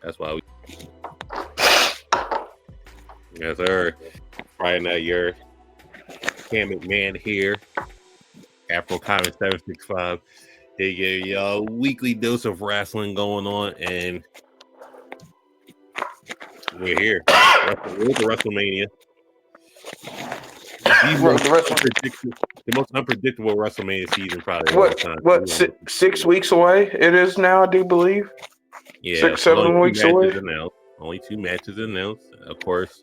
That's why we. Yes, sir. Friday night, Yerrr. Cam McMahon here. Afro Comment 765. They give y'all a weekly dose of wrestling going on, and we're here. We're the WrestleMania. The most unpredictable WrestleMania season probably of all time. What 6 weeks away it is now, I do believe. Yeah, 6-7 weeks away. Only 2 matches announced. Of course,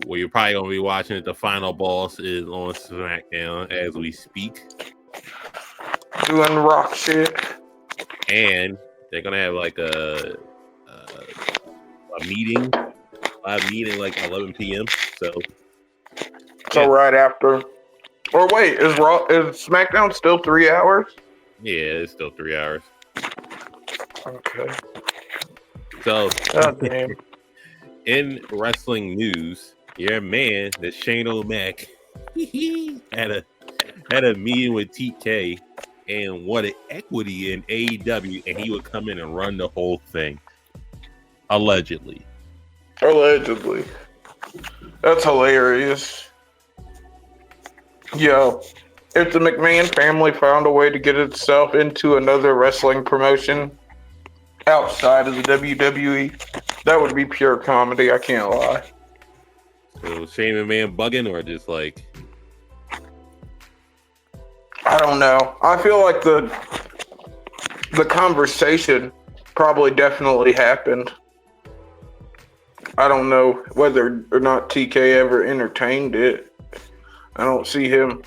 what you're probably gonna be watching at the final boss is on Smackdown as we speak. Doing rock shit. And they're gonna have like a meeting, live meeting like 11 p.m. So right after. Or wait, is SmackDown still 3 hours? Yeah, it's still 3 hours. Okay. So, damn. In wrestling news, your man, the Shane O'Mac, had a meeting with TK and wanted equity in AEW, and he would come in and run the whole thing. Allegedly. That's hilarious. Yo, if the McMahon family found a way to get itself into another wrestling promotion outside of the WWE, that would be pure comedy. I can't lie. So Shane McMahon bugging, or just like, I don't know. I feel like the conversation probably definitely happened. I don't know whether or not TK ever entertained it. I don't see him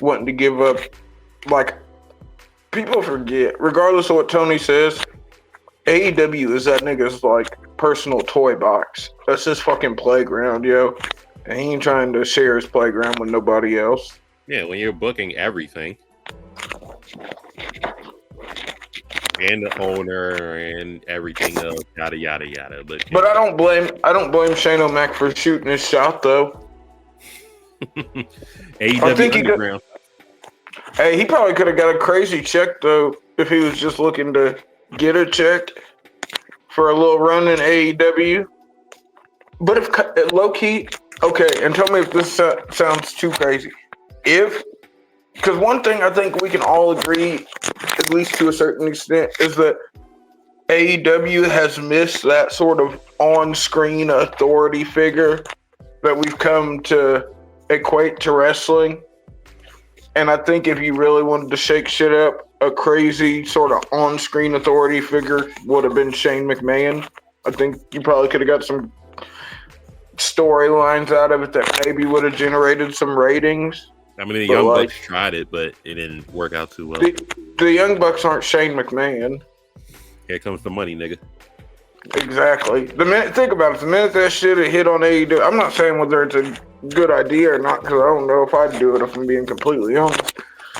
wanting to give up. Like, people forget, regardless of what Tony says, AEW is that nigga's like personal toy box. That's his fucking playground, yo. And he ain't trying to share his playground with nobody else. Yeah, when you're booking everything, and the owner and everything else, yada yada yada. But I don't blame Shane O'Mac for shooting his shot though. AEW Underground. Hey, he probably could have got a crazy check though if he was just looking to get a check for a little run in AEW. But if low key, okay, and tell me if this sounds too crazy. Because one thing I think we can all agree, at least to a certain extent, is that AEW has missed that sort of on-screen authority figure that we've come to equate to wrestling. And I think if you really wanted to shake shit up, a crazy sort of on-screen authority figure would have been Shane McMahon. I think you probably could have got some storylines out of it that maybe would have generated some ratings. I mean, the Young Bucks tried it, but it didn't work out too well. The Young Bucks aren't Shane McMahon. Here comes the money, nigga. Exactly. Think about it. The minute that shit hit on AEW, I'm not saying whether it's a good idea or not, because I don't know if I'd do it if I'm being completely honest.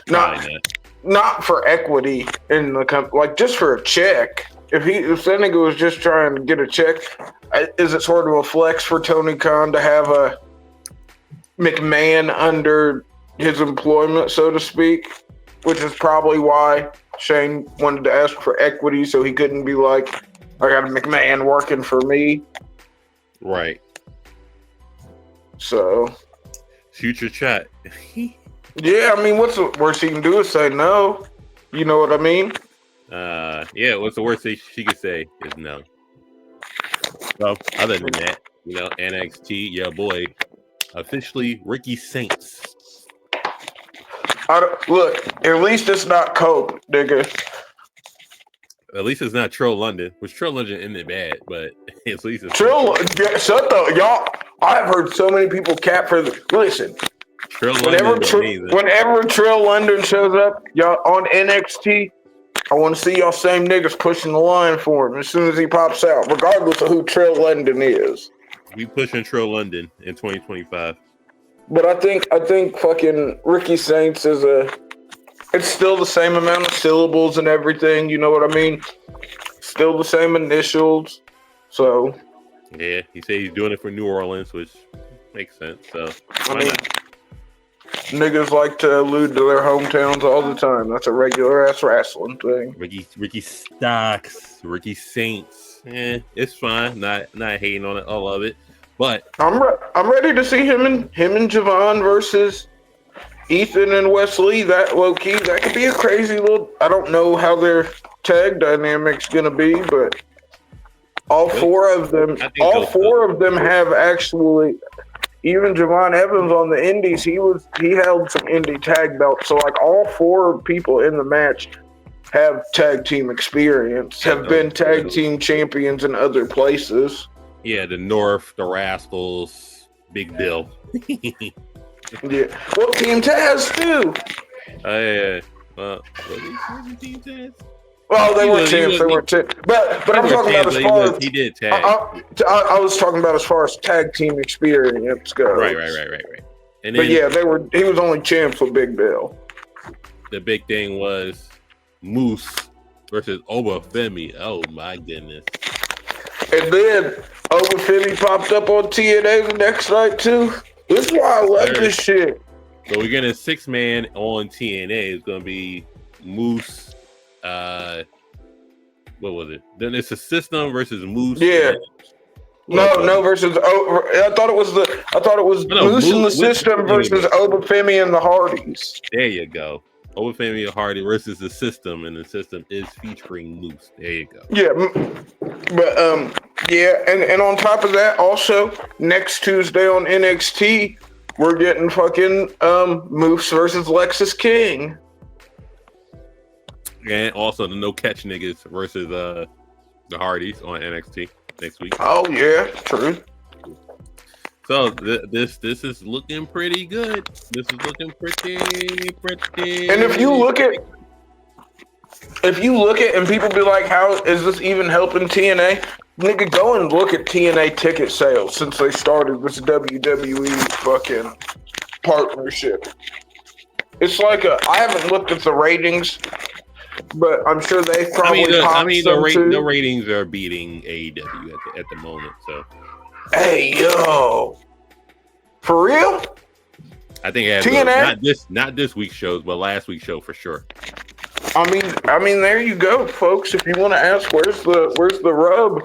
Not for equity in the company, like just for a check. If that nigga was just trying to get a check, is it sort of a flex for Tony Khan to have a McMahon under his employment, so to speak? Which is probably why Shane wanted to ask for equity, so he couldn't be like, I got a McMahon working for me. Right. So. Future chat. Yeah, I mean, what's the worst he can do is say no. You know what I mean? Yeah, what's the worst thing she could say is no. Well, other than that, NXT, yeah, boy, officially Ricky Saints. Look, at least it's not Cope, nigga. At least it's not Trill London, which Trill London isn't bad, but at least it's y'all. I've heard so many people cap for the. Listen, whenever Trill London shows up, y'all on NXT, I want to see y'all same niggas pushing the line for him as soon as he pops out, regardless of who Trill London is. We pushing Trill London in 2025. But I think fucking Ricky Saints it's still the same amount of syllables and everything, you know what I mean? Still the same initials. So yeah, he said he's doing it for New Orleans, which makes sense. So why not? Niggas like to allude to their hometowns all the time. That's a regular ass wrestling thing. Ricky Stocks, Ricky Saints. It's fine. Not hating on it. I love it. But I'm ready to see him and Javon versus Ethan and Wesley. That low key, that could be a crazy little. I don't know how their tag dynamic's gonna be, but all four of them have actually. Even Javon Evans on the Indies, he held some indie tag belts. So like all four people in the match have tag team experience, have been tag team champions in other places. Yeah, the North, the Rascals, Big Bill. Yeah. Well, Team Taz too. Yeah. What is Team Taz? Well, they weren't champs. They weren't champs. But I'm talking about as far as he did tag. I was talking about as far as tag team experience goes. Right. And then, but yeah, he was only champs with Big Bill. The big thing was Moose versus Obafemi. Oh my goodness! And then Obafemi popped up on TNA the next night too. This is why I love this shit. So we're getting a 6-man on TNA. It's gonna be Moose. What was it? Then it's a System versus Moose. Yeah. No versus. I thought it was Moose and the System versus Obafemi and the Hardys. There you go. Obafemi and Hardy versus the System, and the System is featuring Moose. There you go. Yeah, but yeah, and on top of that, also next Tuesday on NXT, we're getting fucking Moose versus Lexus King. And also the no catch niggas versus the Hardys on NXT next week. Oh yeah, true. So this is looking pretty good. This is looking pretty. And if you look at and people be like, how is this even helping TNA? Nigga, go and look at TNA ticket sales since they started this WWE fucking partnership. It's like I haven't looked at the ratings, but I'm sure they probably. The ratings are beating AEW at the moment. So, hey yo, for real? I think it has not this week's shows, but last week's show for sure. I mean, there you go, folks. If you want to ask, where's the rub?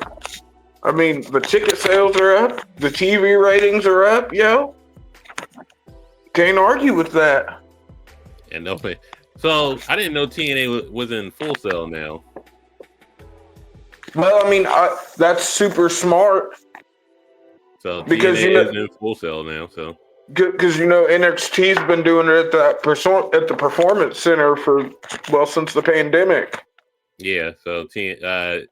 I mean, the ticket sales are up, the TV ratings are up, yo. Can't argue with that. And so I didn't know TNA was in Full Sail now. Well, I mean, that's super smart. So because TNA is in Full Sail now. So because NXT's been doing it at the Performance Center since the pandemic. Yeah. So TNA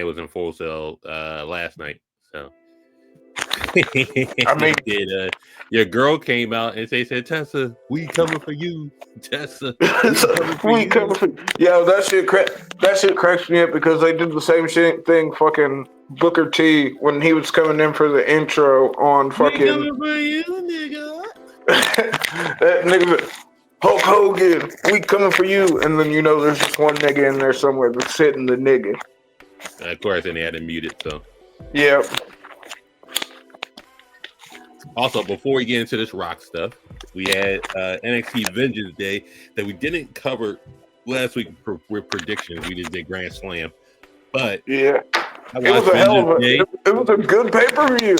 was in Full Sail last night. So I mean, your girl came out and said, "Tessa, we coming for you, Tessa. We coming for you." Yeah, that shit cracks me up because they did the same thing. Fucking Booker T when he was coming in for the intro on fucking. We coming for you, nigga. That nigga, Hulk Hogan. We coming for you, and then there's just one nigga in there somewhere that's hitting the nigga. Of course, and they had to mute it. So yeah. Also, before we get into this Rock stuff, we had NXT Vengeance Day that we didn't cover last week with predictions. We just did Grand Slam, but yeah, it was a good pay-per-view.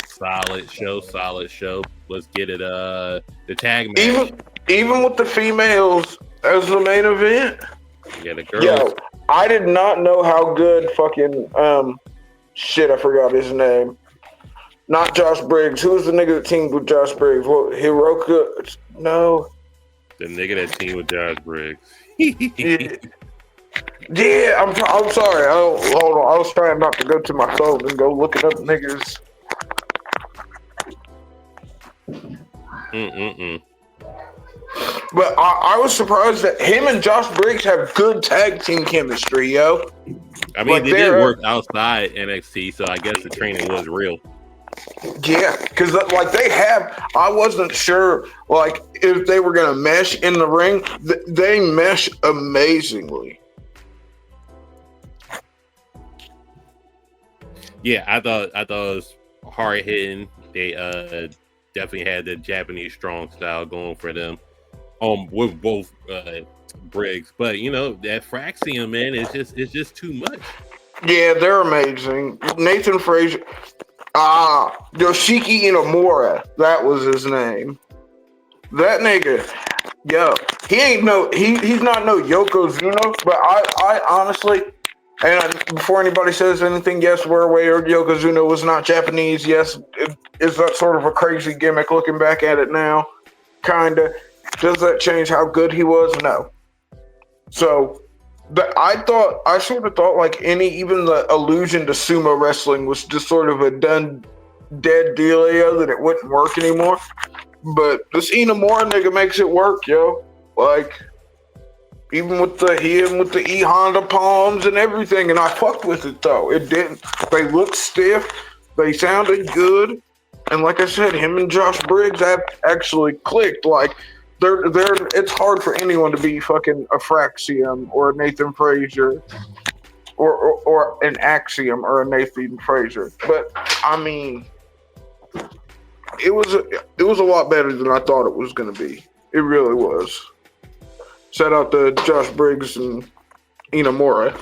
Solid show. Let's get it. The tag match, even with the females as the main event. Yeah, the girls. Yo, I did not know how good fucking shit. I forgot his name. Not Josh Briggs. Who was the nigga that teamed with Josh Briggs? What, Hiroka? No. The nigga that teamed with Josh Briggs. Yeah, I'm sorry. Hold on. I was trying not to go to my phone and go looking up niggas. But I was surprised that him and Josh Briggs have good tag team chemistry, yo. I mean, they did work outside NXT, so I guess the training was real. Yeah, because I wasn't sure if they were gonna mesh in the ring. They mesh amazingly. Yeah, I thought it was hard hitting. They definitely had the Japanese strong style going for them. With both Briggs, but that Fraxium, man, it's just too much. Yeah, they're amazing. Nathan Frazier, Yoshiki Inamura, that was his name. That nigga, yo, he's not no Yokozuna, but I honestly, and before anybody says anything, yes, we're aware Yokozuna was not Japanese. Yes, is that sort of a crazy gimmick looking back at it now? Kinda. Does that change how good he was? No. So, I sort of thought like even the allusion to sumo wrestling was just sort of a done, dead dealio that it wouldn't work anymore. But this Inamura nigga makes it work, yo. Like, even with the E Honda palms and everything, and I fucked with it though. It didn't. They looked stiff. They sounded good, and like I said, him and Josh Briggs actually clicked. Like, they're. It's hard for anyone to be fucking a Fraxium or a Nathan Frazier, or an Axiom or a Nathan Frazier. But I mean, it was a lot better than I thought it was going to be. It really was. Shout out to Josh Briggs and Inamura.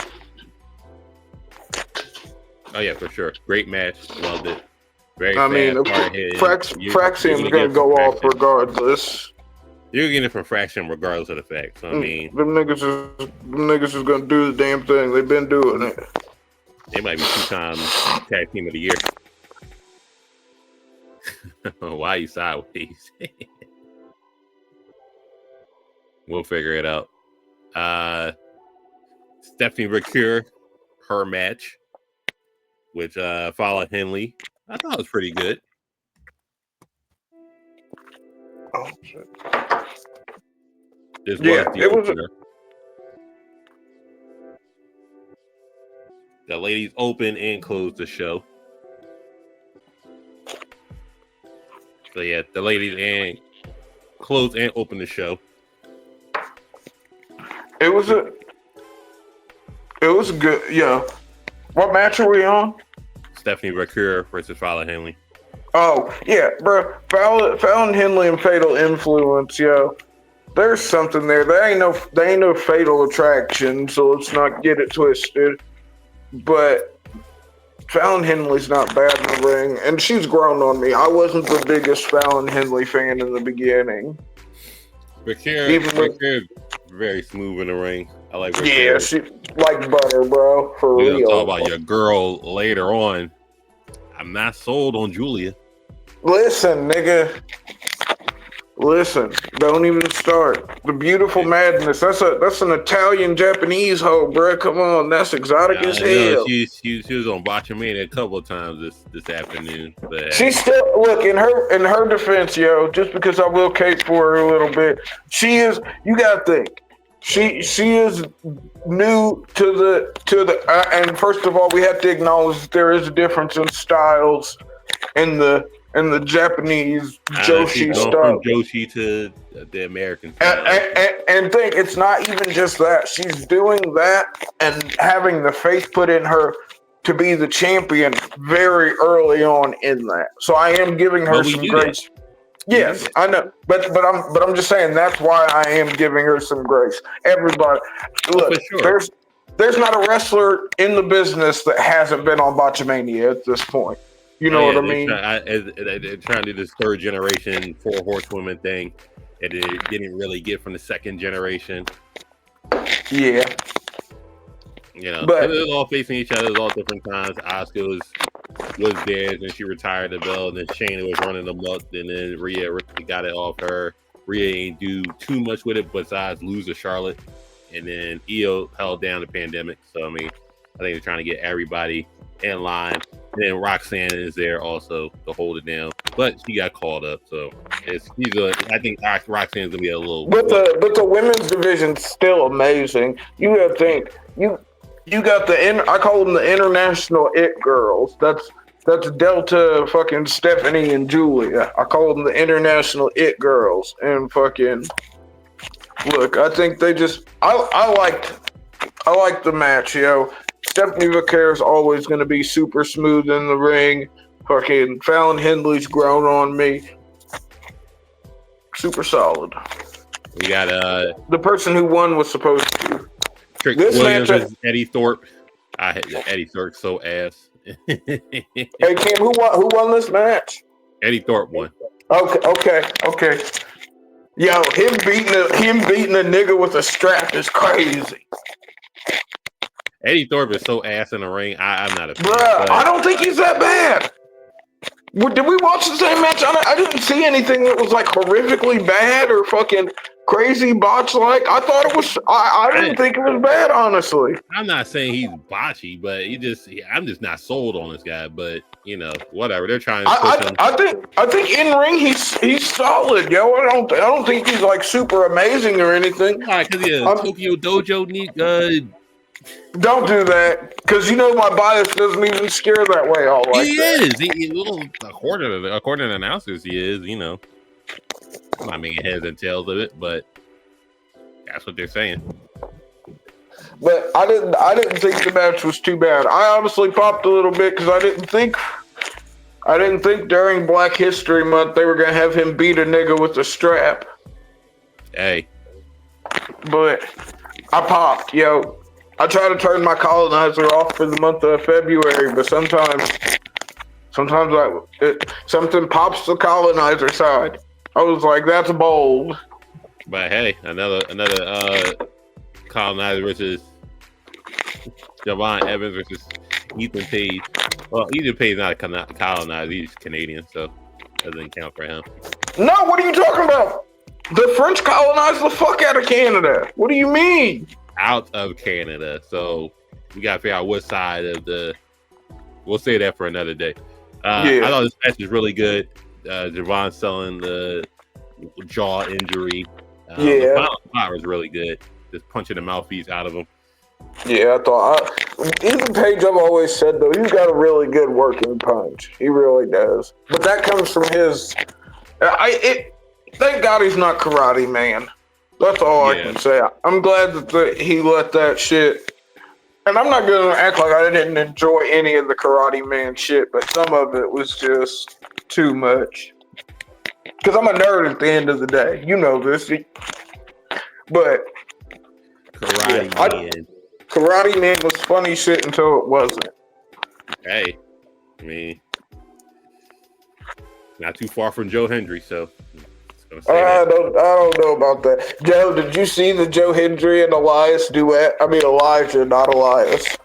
Oh yeah, for sure. Great match. Loved it. Very Fraxium's going to go off regardless. You're getting it from Fraxium regardless of the fact. So, I mean, them niggas is going to do the damn thing. They've been doing it. They might be 2-time tag team of the year. Why are you sideways? We'll figure it out. Stephanie McCure, her match, which followed Henley. I thought it was pretty good. Oh shit! This was the opener. The ladies opened and closed the show. So yeah, the ladies closed and opened the show. It was good. Yeah. What match are we on? Stephanie McCure versus Fallon Henley. Oh yeah, bro. Fallon Henley and Fatal Influence. Yo, there's something there. They ain't no Fatal Attraction, so let's not get it twisted. But Fallon Henley's not bad in the ring, and she's grown on me. I wasn't the biggest Fallon Henley fan in the beginning. McCure very smooth in the ring. I like McCure. Yeah, she like butter, bro. For real. We'll talk about your girl later on. I'm not sold on Julia. Listen, nigga. Listen, don't even start. The Beautiful Madness. That's an Italian Japanese hoe, bro. Come on, that's exotic as hell. She was on Botchamania a couple of times this afternoon. But she's still look in her defense, yo. Just because I will cape for her a little bit, she is. You gotta think. She is new to the and first of all, we have to acknowledge that there is a difference in styles in the Japanese Joshi stuff. From Joshi to the American style. And think it's not even just that. She's doing that and having the faith put in her to be the champion very early on in that. So I am giving her some grace. Yes, I know, but I'm just saying that's why I am giving her some grace. Everybody, look, sure. There's not a wrestler in the business that hasn't been on Botchamania at this point. You know what I mean? They're trying to do this third generation 4 horsewomen thing that they didn't really get from the second generation. Yeah. But they're all facing each other at all different times. Asuka was there, and she retired the belt, and then Shayna was running them up, and then Rhea got it off her. Rhea ain't do too much with it besides lose to Charlotte, and then Io held down the pandemic. So I think they're trying to get everybody in line. And then Roxanne is there also to hold it down, but she got called up, so I think Roxanne's gonna be a little. But the women's division's still amazing. You gotta think you got I call them the international it girls. That's Delta, fucking Stephanie and Julia. I call them the international it girls. And fucking look, I think they just I liked the match, yo. Stephanie McCare is always going to be super smooth in the ring. Fucking Fallon Henley's grown on me. super solid. We got The person who won was supposed to. Trick This Williams matchup- versus Eddie Thorpe. I had Eddie Thorpe so ass. Hey Kim, who won this match? Eddie Thorpe won. Okay. Yo, him beating a nigga with a strap is crazy. Eddie Thorpe is so ass in the ring. I'm not a fan. Bruh, I don't think he's that bad. Did we watch the same match? I didn't see anything that was like horrifically bad or fucking crazy botch like. I thought it was. I didn't think it was bad, honestly. I'm not saying he's botchy, but I'm just not sold on this guy. But you know, whatever. They're trying to push him. I think in ring he's solid, yo. I don't think he's like super amazing or anything. Why? Because he's a Tokyo Dojo. Don't do that, because you know my bias doesn't even scare that way. All like he is. He little according to the announcers, he is. You know, I'm not making heads and tails of it, but that's what they're saying. But I didn't think the match was too bad. I honestly popped a little bit because I didn't think during Black History Month they were gonna have him beat a nigga with a strap. Hey, but I popped, yo. I try to turn my colonizer off for the month of February, but sometimes something pops the colonizer side. I was like, that's bold. but hey, another colonizer versus Javon Evans versus Ethan Page. Well, Ethan Page is not a colonizer; he's Canadian, so doesn't count for him. No, what are you talking about? The French colonized the fuck out of Canada. What do you mean? Out of Canada, so we gotta figure out what side of the. We'll say that for another day. I thought this match was really good. Javon selling the jaw injury. The final spot was really good. Just punching the mouthpiece out of him. Yeah, I thought. Ethan Page, I've always said though, he's got a really good working punch. He really does. But that comes from his. Thank God he's not Karate Man. That's all I can say. I'm glad that he let that shit. And I'm not going to act like I didn't enjoy any of the Karate Man shit, but some of it was just too much. Because I'm a nerd at the end of the day. You know this. But Karate Man was funny shit until it wasn't. Hey, I mean, not too far from Joe Hendry, so... I don't know about that. Joe, did you see the Joe Hendry and Elias duet? I mean Elijah, not Elias.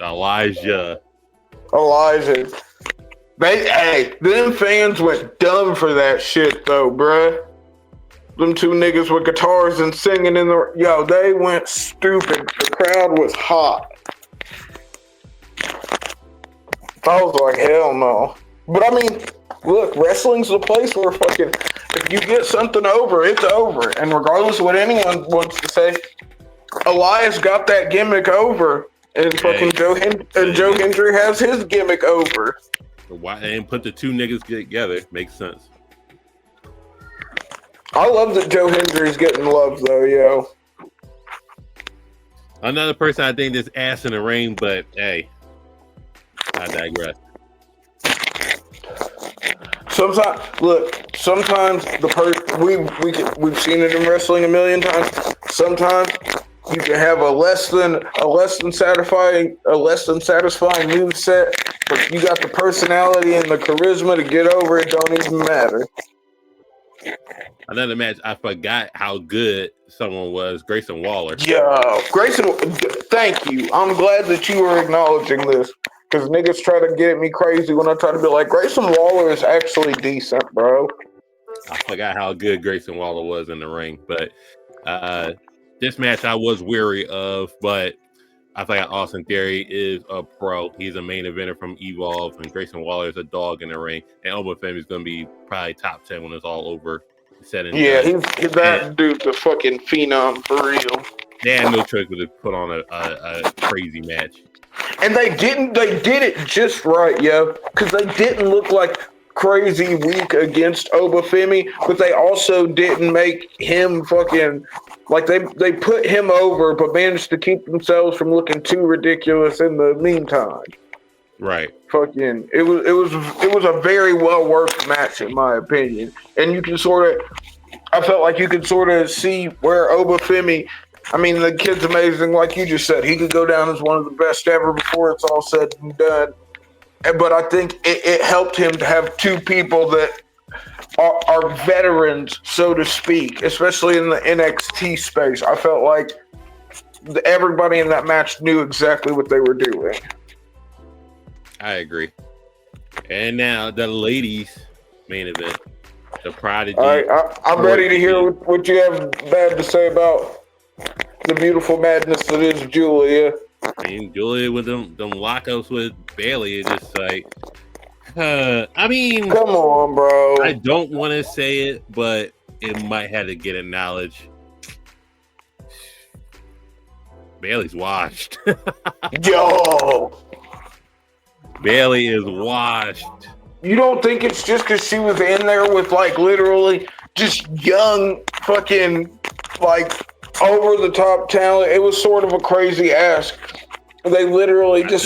Elijah. Them fans went dumb for that shit though, bruh. Them two niggas with guitars and singing in the they went stupid. The crowd was hot. I was like, hell no. But I mean, look, wrestling's the place where fucking if you get something over, it's over. And regardless of what anyone wants to say, Elias got that gimmick over, and fucking Joe Hendry has his gimmick over. Why they didn't put the two niggas together? Makes sense. I love that Joe Hendry's getting love though, yo. Another person I think that's ass in the ring, but hey, I digress. Sometimes we've seen it in wrestling a million times. Sometimes you can have a less than satisfying move set, but you got the personality and the charisma to get over it. Don't even matter. Another match, I forgot how good someone was. Grayson Waller. Yeah, Grayson. Thank you. I'm glad that you were acknowledging this. Because niggas try to get me crazy when I try to be like, Grayson Waller is actually decent, bro. I forgot how good Grayson Waller was in the ring. But this match I was weary of, but I think Austin Theory is a pro. He's a main eventer from Evolve, and Grayson Waller is a dog in the ring. And Obafemi is going to be probably top 10 when it's all over. That dude's a fucking phenom for real. They had no choice but to put on a crazy match. And they did it just right, yo. Because they didn't look like crazy weak against Obafemi, but they also didn't make him fucking like they put him over, but managed to keep themselves from looking too ridiculous in the meantime. Right. Fucking it was a very well worked match in my opinion. And you can sort of I felt like you could sort of see where Obafemi. I mean, the kid's amazing, like you just said. He could go down as one of the best ever before it's all said and done. But I think it helped him to have two people that are veterans, so to speak, especially in the NXT space. I felt like everybody in that match knew exactly what they were doing. I agree. And now the ladies' main event, the Prodigy. All right, I'm ready to hear what you have bad to say about the beautiful madness that is Julia. I mean, Julia with them lockups with Bailey is just like, I mean, come on, bro. I don't want to say it, but it might have to get acknowledged. Bailey's washed. Yo, Bailey is washed. You don't think it's just because she was in there with like literally just young fucking like over the top talent? It was sort of a crazy ask. They literally because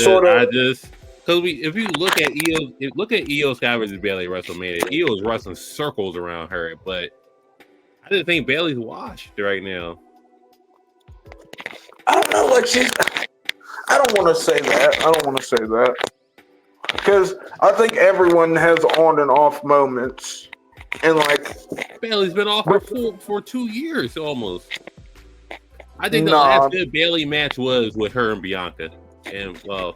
if you look at Io Sky versus Bailey at WrestleMania, Io is wrestling circles around her, but I just think Bailey's washed right now. I don't know, I don't want to say that. Because I think everyone has on and off moments. And like Bailey's been off for 2 years almost. I think the last good Bailey match was with her and Bianca. And well,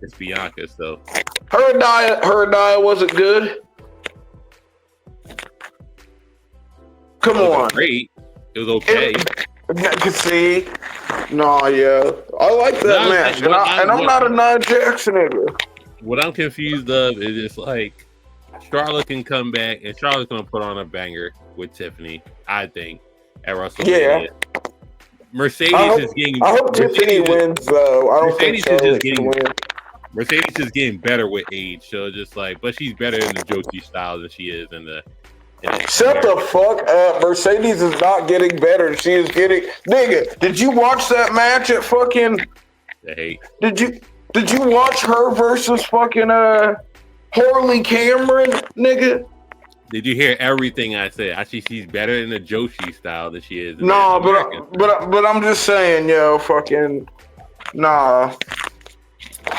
it's Bianca, so her and Nia wasn't good. Come on. Great. It was okay. See? No, yeah. I like that match. I'm not a Nia Jackson nigga. What I'm confused of is just like Charlotte can come back and Charlotte's gonna put on a banger with Tiffany, I think, at WrestleMania. Yeah. Mercedes is getting. I hope Tiffany wins though. I don't think Charlotte can win. Mercedes is getting better with age, so just like, but she's better in the Joshi style than she is in the. Shut the fuck up. Mercedes is not getting better. She is getting. Nigga, did you watch that match at fucking. Hey. Did you watch her versus fucking Harley Cameron, nigga? Did you hear everything I said? Actually, she's better in the Joshi style than she is. No, but I'm just saying, yo, fucking nah.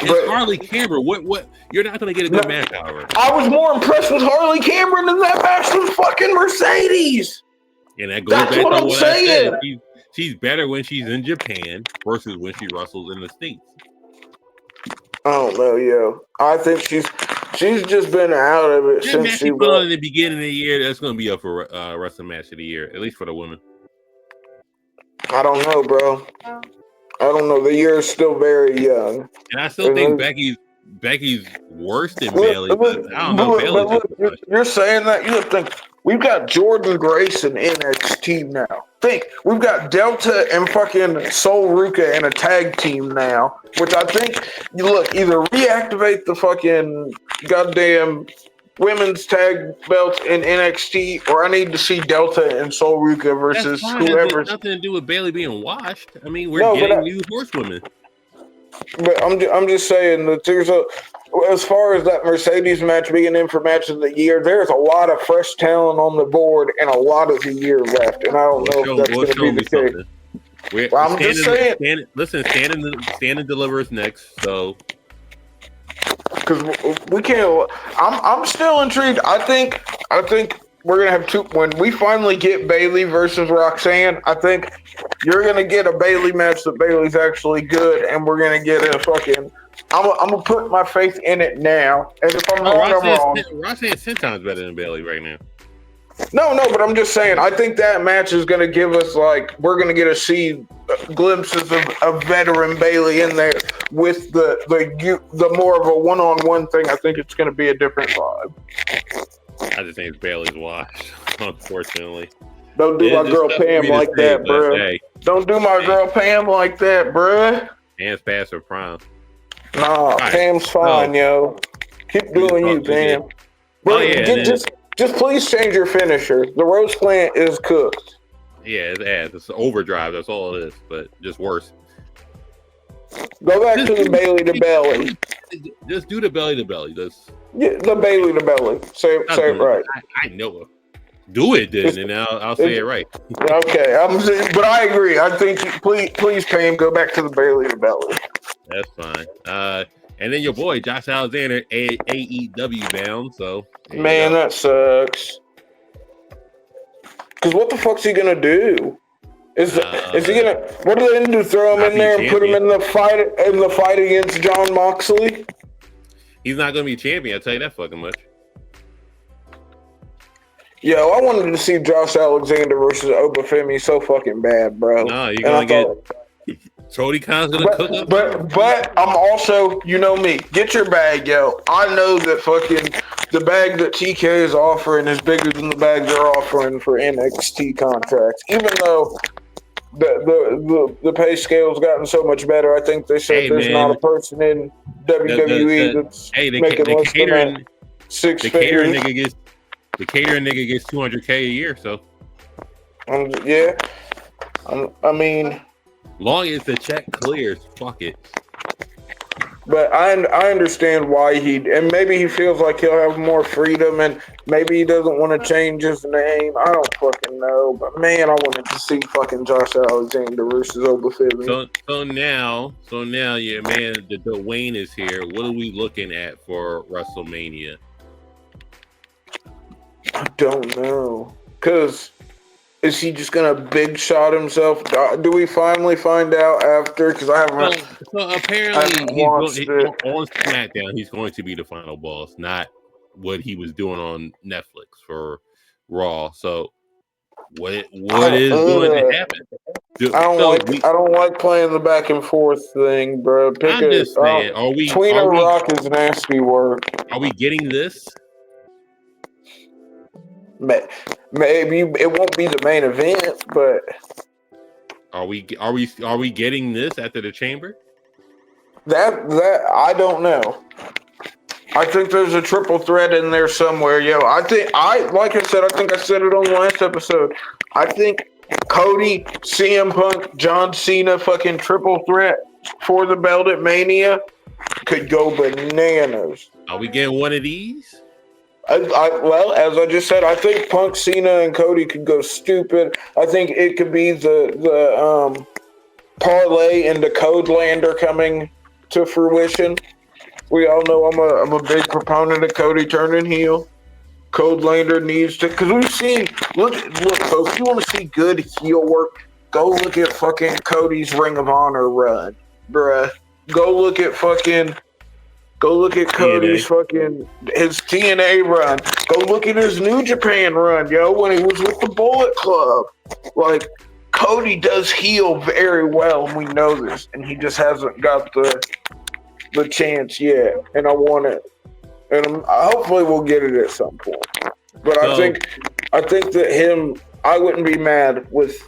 It's Harley Cameron. What? You're not gonna get a good match out of her. I was more impressed with Harley Cameron in that match than fucking Mercedes. And that goes back to what I'm saying. I said. She's better when she's in Japan versus when she wrestles in the States. I don't know, yo. I think she's just been out of it since she was in the beginning of the year. That's going to be up for wrestling match of the year, at least for the women. I don't know, bro. I don't know. The year is still very young, and I still think Becky's worse than Bailey. But I don't know. Look, you're saying that you think we've got Jordan Grace in NXT now. Think we've got Delta and fucking Sol Ruka in a tag team now, which I think either reactivate the fucking goddamn women's tag belts in NXT, or I need to see Delta and Sol Ruka versus whoever. Nothing to do with Bailey being washed. I mean, we're getting new horsewomen. But I'm just saying that there's as far as that Mercedes match being in for match of the year, there's a lot of fresh talent on the board and a lot of the year left, and I don't know if that's going to be the case. I'm just saying. Stand and deliver is next, so because we can't. I'm still intrigued. I think we're gonna have two. When we finally get Bailey versus Roxanne, I think you're gonna get a Bailey match that Bailey's actually good, and we're gonna get a fucking. I'm gonna put my faith in it now, and if I'm wrong, I'm wrong. Roxanne's 10 times better than Bailey right now. No, but I'm just saying. I think that match is gonna give us we're gonna get to see glimpses of veteran Bailey in there with the more of a one-on-one thing. I think it's gonna be a different vibe. I just think Bailey's washed, unfortunately. Don't do my girl Pam like that, bro. Don't do my girl Pam like that, bro. Pam's past her prime. Nah, Pam's fine, yo. Keep doing you, Pam. Bro, just please change your finisher. The roast plant is cooked. Yeah, it's ass. It's overdrive. That's all it is, but just worse. Go back to the Bailey to belly. Just do the belly to belly. The Bailey to belly. Say it right. I know Do it then, and I'll say it right. Okay, but I agree. I think please pay him. Go back to the Bailey to Belly. That's fine. And then your boy Josh Alexander, AEW bound. So man, that sucks. Because what the fuck's he gonna do? Is he gonna? What are they gonna do? Throw him in there and put him in the fight against John Moxley? He's not gonna be champion. I'll tell you that fucking much. Yo, I wanted to see Josh Alexander versus Obafemi so fucking bad, bro. No, you're gonna get Cody Khan's gonna cook up. But I'm also, you know me, get your bag, yo. I know that fucking the bag that TK is offering is bigger than the bag they're offering for NXT contracts. Even though the pay scale's gotten so much better, I think they said there's not a person in WWE that's making less than six figures. The catering nigga gets $200K a year, so yeah. I mean, long as the check clears, fuck it. But I understand why and maybe he feels like he'll have more freedom, and maybe he doesn't want to change his name. I don't fucking know, but man, I wanted to see fucking Josh Alexander versus Obafemi. So now, yeah, man, the Dwayne is here. What are we looking at for WrestleMania? I don't know, because is he just gonna big shot himself? Do we finally find out after? Because I haven't. So apparently, on SmackDown, he's going to be the final boss, not what he was doing on Netflix for Raw. So what is going to happen? I don't like playing the back and forth thing, bro. I'm just saying, Tweener Rock is nasty work. Are we getting this? Maybe it won't be the main event, but are we getting this after the Chamber? That I don't know. I think there's a triple threat in there somewhere, yo. like I said it on the last episode. I think Cody, CM Punk, John Cena, fucking triple threat for the belt at Mania could go bananas. Are we getting one of these? Well, as I just said, I think Punk, Cena, and Cody could go stupid. I think it could be the parlay into Codelander coming to fruition. We all know I'm a big proponent of Cody turning heel. Codelander needs to, because we've seen. Look, folks. If you want to see good heel work, go look at fucking Cody's Ring of Honor run, bruh. Go look at Cody's his TNA run. Go look at his New Japan run, yo, when he was with the Bullet Club. Like, Cody does heel very well, and we know this, and he just hasn't got the chance yet. And I want it, and hopefully we'll get it at some point. But I think that I wouldn't be mad with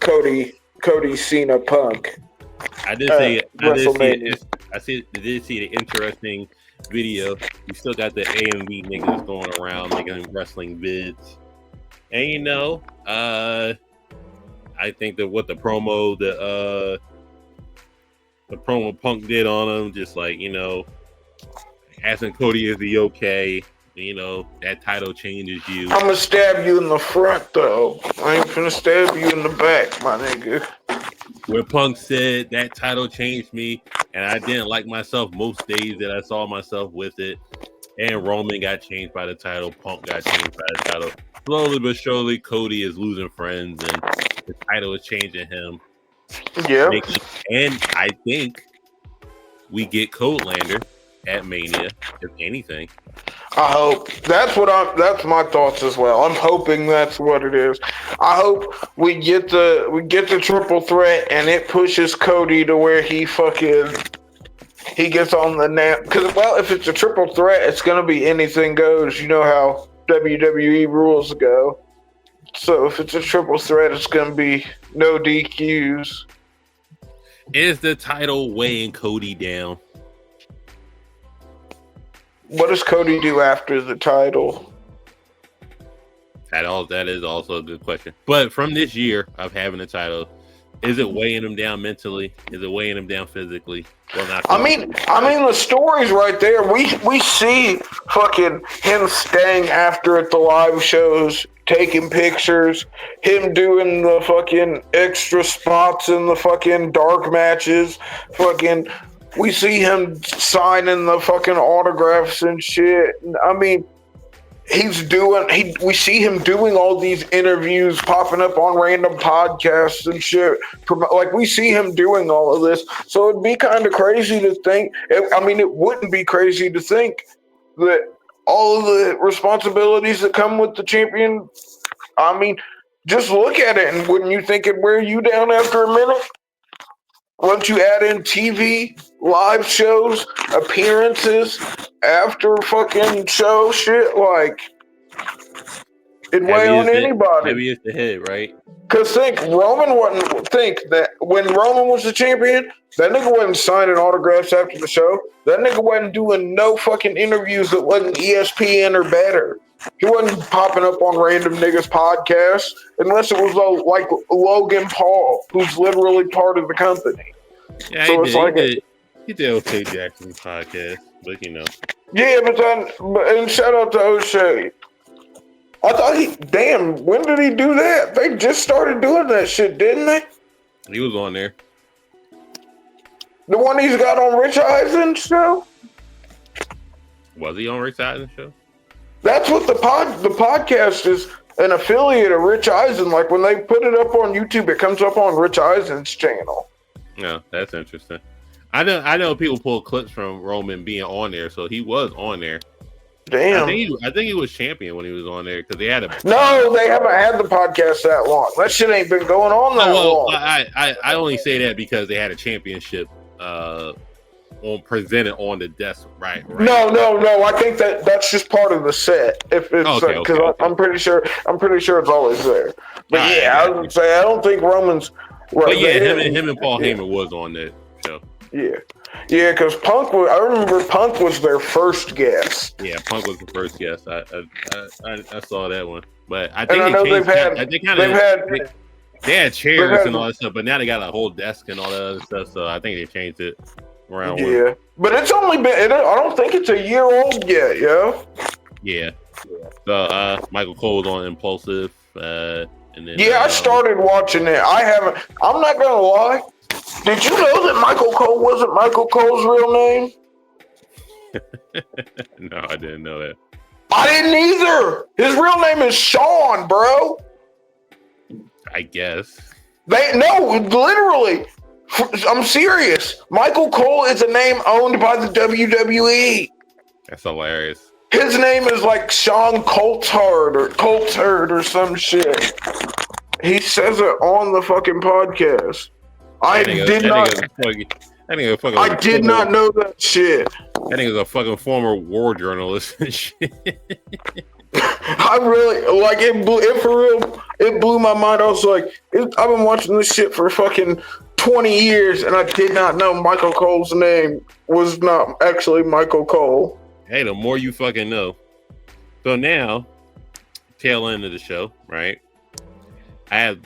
Cody, Cena, Punk. I did see the interesting video. You still got the AMV niggas going around making wrestling vids, and I think that what the promo Punk did on him, just like asking Cody is he okay. That title changes you. I'm gonna stab you in the front, though. I ain't gonna stab you in the back, my nigga. Where Punk said that title changed me, and I didn't like myself most days that I saw myself with it. And Roman got changed by the title. Punk got changed by the title. Slowly but surely, Cody is losing friends, and the title is changing him. Yeah. And I think we get Codelander at Mania, if anything. I hope that's my thoughts as well. I'm hoping that's what it is. I hope we get the triple threat and it pushes Cody to where he gets on the net. Because if it's a triple threat, it's gonna be anything goes. You know how WWE rules go. So if it's a triple threat, it's gonna be no DQs. Is the title weighing Cody down? What does Cody do after the title? That is also a good question. But from this year of having the title, Is it weighing him down mentally? Is it weighing him down physically? Well, not I physically. mean, the story's right there. We see fucking him staying after at the live shows, taking pictures, him doing the fucking extra spots in the fucking dark matches, fucking. We see him signing the fucking autographs and shit. I mean, we see him doing all these interviews, popping up on random podcasts and shit. Like, we see him doing all of this. So it'd be kind of crazy to think. It wouldn't be crazy to think that all of the responsibilities that come with the champion. I mean, just look at it, and wouldn't you think it'd wear you down after a minute? Once you add in TV, live shows, appearances, after fucking show shit, like, it'd weigh on anybody. Maybe it's the head, right? Because Roman wouldn't think that when Roman was the champion, that nigga wasn't signing autographs after the show. That nigga wasn't doing no fucking interviews that wasn't ESPN or better. He wasn't popping up on random niggas' podcasts unless it was like Logan Paul, who's literally part of the company. Yeah, so he did OK Jackson's podcast, but you know. Yeah, and shout out to O'Shea. I thought when did he do that? They just started doing that shit, didn't they? He was on there. The one he's got on Rich Eisen's show? Was he on Rich Eisen's show? That's what the podcast is, an affiliate of Rich Eisen. Like, when they put it up on YouTube, it comes up on Rich Eisen's channel. No, that's interesting. I know people pull clips from Roman being on there, so he was on there. Damn. I think he was champion when he was on there because they had a. No, they haven't had the podcast that long. That shit ain't been going on that long. I only say that because they had a championship presented on the desk, right? No. I think that's just part of the set. If it's because I'm pretty sure it's always there. But I would say I don't think Roman's. But yeah, him and Paul Heyman was on that show. Yeah, because I remember Punk was their first guest. Yeah, Punk was the first guest. I saw that one, but I think they had chairs and all that stuff, but now they got a whole desk and all that other stuff. So I think they changed it around. Yeah, but it's only been. I don't think it's a year old yet, yo. Yeah. So Michael Cole was on Impulsive. And then, I started watching it. I'm not gonna lie. Did you know that Michael Cole wasn't Michael Cole's real name? No, I didn't know that. I didn't either. His real name is Sean, bro. I guess. Literally. I'm serious. Michael Cole is a name owned by the WWE. That's hilarious. His name is like Sean Coulthard or some shit. He says it on the fucking podcast. I did not know that shit. That nigga's a fucking former war journalist and shit. I really like it. It blew my mind. I was like, I've been watching this shit for fucking 20 years, and I did not know Michael Cole's name was not actually Michael Cole. Hey, the more you fucking know. So now, tail end of the show, right? I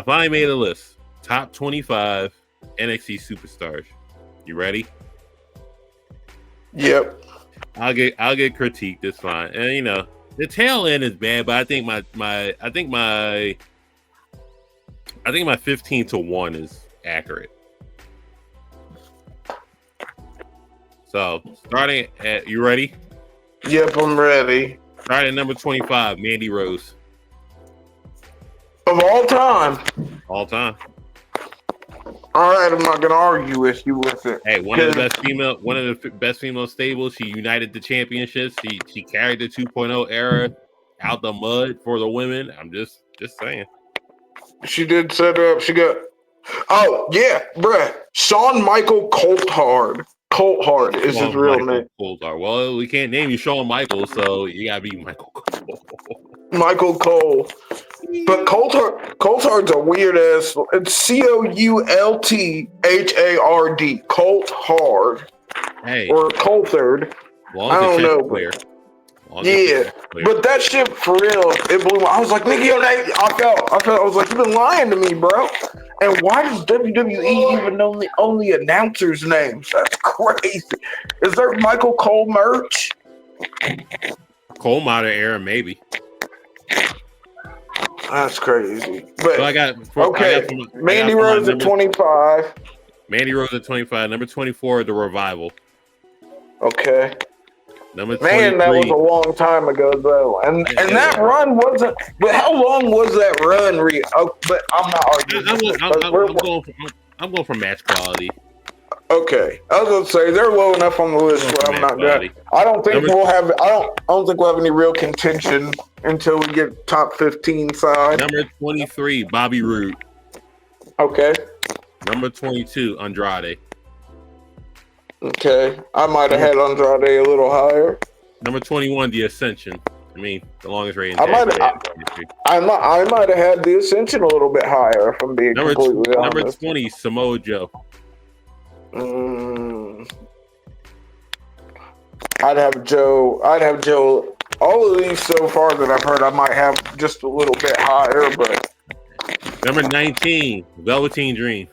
finally made a list. Top 25 NXT superstars. You ready? Yep. I'll get critiqued. It's fine. And you know, the tail end is bad, but I think my 15 to 1 is accurate. So starting at, you ready? Yep, I'm ready. Starting at number 25, Mandy Rose. Of all time. All time. All right, I'm not gonna argue with you with it. Hey, one of the best female stables. She united the championships. She carried the 2.0 era out the mud for the women. I'm just saying. She did set her up. She got. Oh yeah, bruh. Shawn Michael Coulthard. Coulthard is his real name. Coulthard. Well, we can't name you Shawn Michaels, so you gotta be Michael Cole. Michael Cole. But Coulthard's a weird ass. It's Coulthard. Coulthard. Hey. Or Coulthard. I don't know. Clear. Yeah, but that shit for real, it blew. I was like, nigga, yo, I was like, you've been lying to me, bro. And why does WWE even know the only announcers' names? That's crazy. Is there Michael Cole merch? Cole modern era, maybe. That's crazy. But so Mandy Rose at 25. Mandy Rose at 25. Number 24, The Revival. Okay. Number 23. Man, that was a long time ago, though. And that run wasn't. But how long was that run? But I'm not arguing. I'm going for match quality. Okay, I was gonna say they're low enough on the list where I'm not good. I don't think we'll have. I don't think we'll have any real contention until we get top 15 side. Number 23, Bobby Roode. Okay. Number 22, Andrade. Okay, I might have had Andrade a little higher. Number 21, The Ascension. I mean, the longest rating. I might have had The Ascension a little bit higher, if I'm being completely honest. Number 20, Samoa Joe. I'd have Joe. All of these so far that I've heard, I might have just a little bit higher, but. Number 19, Velveteen Dream.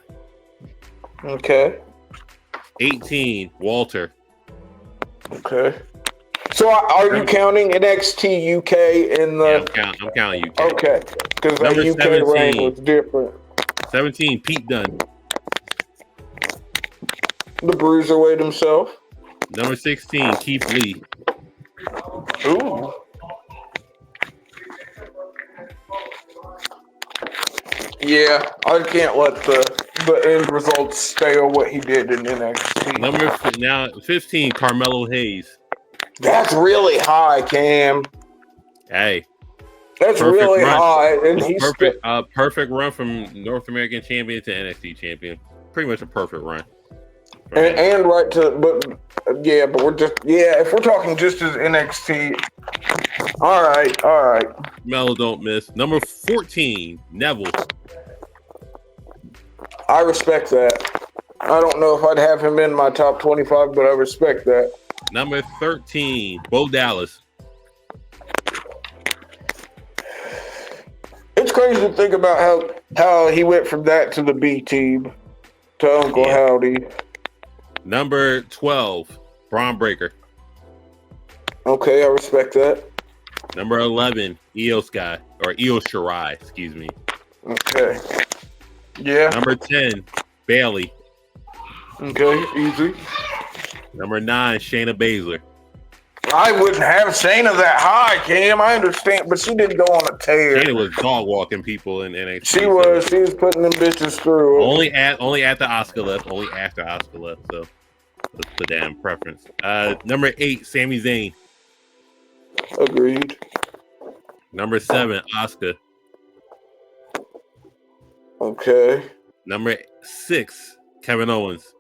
Okay. 18, Walter. Okay. So are you counting NXT UK in the? Yeah, I'm counting UK. Okay, because the UK rank was different. 17, Pete Dunne. The Bruiserweight himself. Number 16, Keith Lee. Ooh. Yeah, I can't let the end results stay on what he did in NXT. Now 15, Carmelo Hayes. That's really high, Cam. Hey. That's really high. And he's perfect run from North American champion to NXT champion. Pretty much a perfect run. And right to, but we're just, if we're talking just as NXT, all right. Melo don't miss. Number 14, Neville. I respect that. I don't know if I'd have him in my top 25, but I respect that. Number 13, Bo Dallas. It's crazy to think about how he went from that to the B team to Uncle Howdy. Number 12, Braun Breaker. Okay, I respect that. Number 11, Io Shirai, excuse me. Okay. Yeah. Number 10, Bayley. Okay, easy. Number 9, Shayna Baszler. I wouldn't have Shayna that high, Cam. I understand, but she didn't go on a tear. Shayna was dog walking people in NXT. She was putting them bitches through. Only after Oscar left. Only after Oscar left. So that's the damn preference. Number 8, Sami Zayn. Agreed. Number 7, Oscar. Okay. Number 6, Kevin Owens.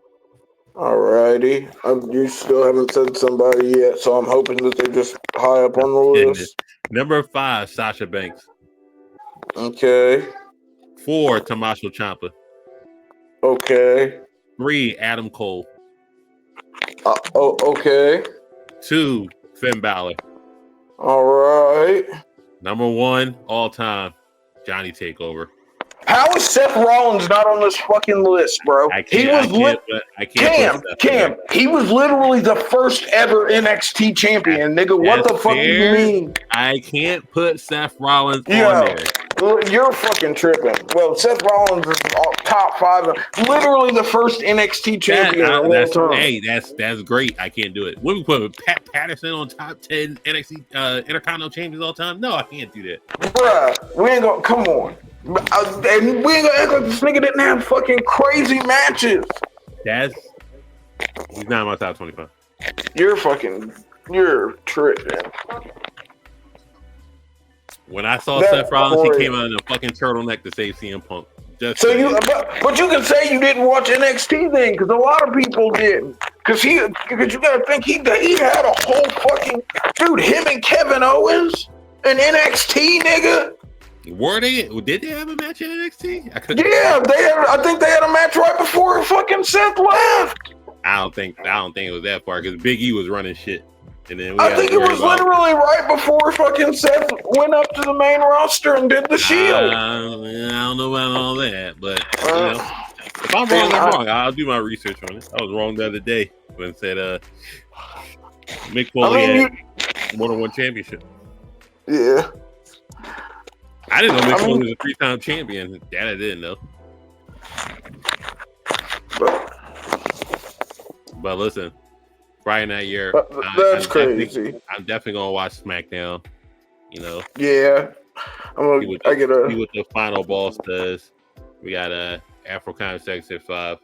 Alrighty. You still haven't said somebody yet, so I'm hoping that they're just high up on the list. Number 5, Sasha Banks. Okay. 4, Tommaso Ciampa. Okay. 3, Adam Cole. Okay. 2, Finn Balor. All right. Number 1, all time, Johnny Takeover. How is Seth Rollins not on this fucking list, bro? I can't. Cam, he was literally the first ever NXT champion, nigga. What the fuck do you mean? I can't put Seth Rollins on there. You're fucking tripping. Well, Seth Rollins is top 5, literally the first NXT champion of all time. Hey, that's great. I can't do it. What we put Pat Patterson on top 10 NXT Intercontinental champions all time? No, I can't do that. Bruh, we ain't gonna come on. And we ain't gonna act like this nigga didn't have fucking crazy matches. He's not in my top 25. You're tripping. When I saw Seth Rollins, he came out in a fucking turtleneck to save CM Punk. But you can say you didn't watch NXT then, because a lot of people didn't. Because you gotta think he had a whole fucking him and Kevin Owens and NXT, nigga. Did they have a match in NXT? I think they had a match right before fucking Seth left. I don't think it was that far because Big E was running shit. And then I think it was literally right before fucking Seth went up to the main roster and did the Shield. I don't know about all that, but you know, if I'm wrong, I'm wrong. I'll do my research on it. I was wrong the other day when it said Mick Foley had more than one championship. Yeah. I didn't know Mick Foley was a 3-time champion. That I didn't know. But listen, Friday night Yerrr. That's crazy. I'm definitely gonna watch SmackDown. You know. Yeah. See what the final boss does. We got Afro Conversation 5.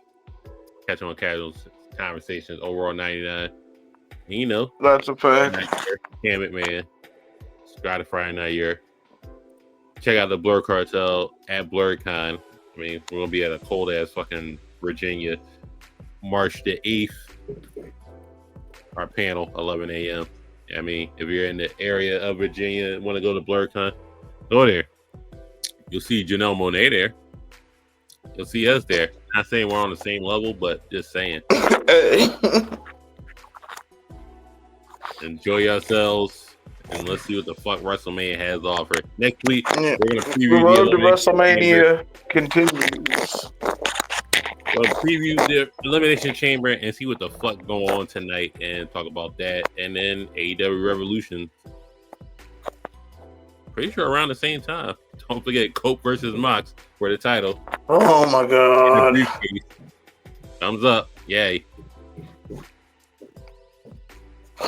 Catch on casual conversations. Overall 99. And, you know. That's a fact. Damn it, man. Subscribe to Friday Night Yerrr. Check out the Blur Cartel at BlurCon. I mean, we're gonna be at a cold ass fucking Virginia, March the 8th. Our panel, 11 a.m. I mean, if you're in the area of Virginia and want to go to BlurCon, go there. You'll see Janelle Monáe there. You'll see us there. Not saying we're on the same level, but just saying. Enjoy yourselves. And let's see what the fuck WrestleMania has to offer. Next week, we're going to preview the road to WrestleMania continues. We'll preview the Elimination Chamber and see what the fuck going on tonight and talk about that. And then AEW Revolution. Pretty sure around the same time. Don't forget Cope versus Mox for the title. Oh my god. Thumbs up. Yay.